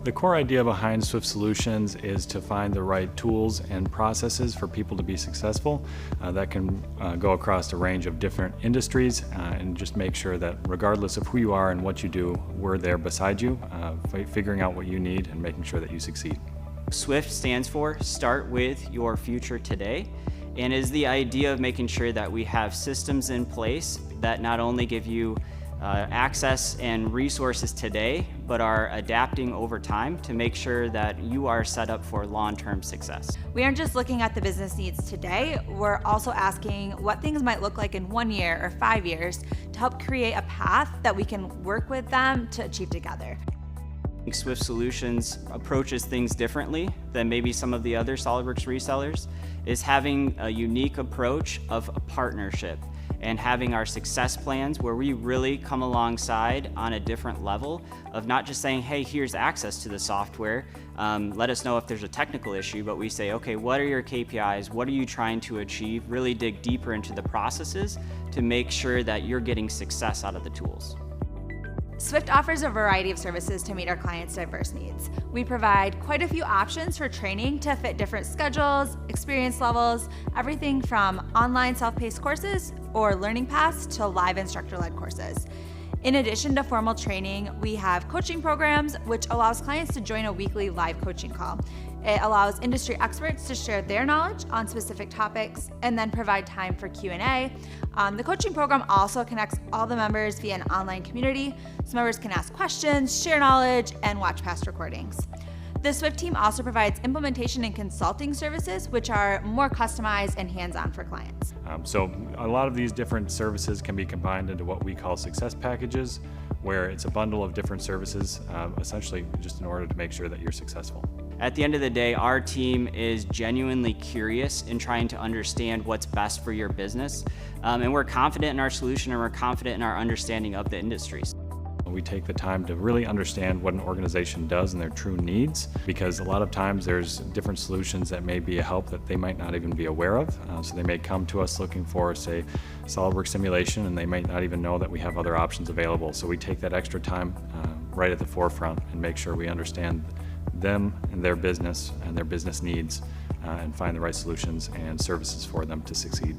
The core idea behind SWYFT Solutions is to find the right tools and processes for people to be successful that can go across a range of different industries and just make sure that regardless of who you are and what you do, we're there beside you, figuring out what you need and making sure that you succeed. SWYFT stands for Start With Your Future Today, and is the idea of making sure that we have systems in place that not only give you access and resources today, but are adapting over time to make sure that you are set up for long-term success. We aren't just looking at the business needs today, we're also asking what things might look like in 1 year or 5 years to help create a path that we can work with them to achieve together. SWYFT Solutions approaches things differently than maybe some of the other SOLIDWORKS resellers, is having a unique approach of a partnership and having our success plans where we really come alongside on a different level of not just saying, hey, here's access to the software, let us know if there's a technical issue, but we say, okay, what are your KPIs, what are you trying to achieve, really dig deeper into the processes to make sure that you're getting success out of the tools. SWYFT offers a variety of services to meet our clients' diverse needs. We provide quite a few options for training to fit different schedules, experience levels, everything from online self-paced courses or learning paths to live instructor-led courses. In addition to formal training, we have coaching programs, which allows clients to join a weekly live coaching call. It allows industry experts to share their knowledge on specific topics and then provide time for Q&A. The coaching program also connects all the members via an online community, so members can ask questions, share knowledge, and watch past recordings. The SWYFT team also provides implementation and consulting services, which are more customized and hands-on for clients. So a lot of these different services can be combined into what we call success packages, where it's a bundle of different services, essentially just in order to make sure that you're successful. At the end of the day, our team is genuinely curious in trying to understand what's best for your business, and we're confident in our solution and we're confident in our understanding of the industries. We take the time to really understand what an organization does and their true needs, because a lot of times there's different solutions that may be a help that they might not even be aware of. So they may come to us looking for, say, SOLIDWORKS simulation, and they might not even know that we have other options available. So we take that extra time right at the forefront and make sure we understand them and their business needs and find the right solutions and services for them to succeed.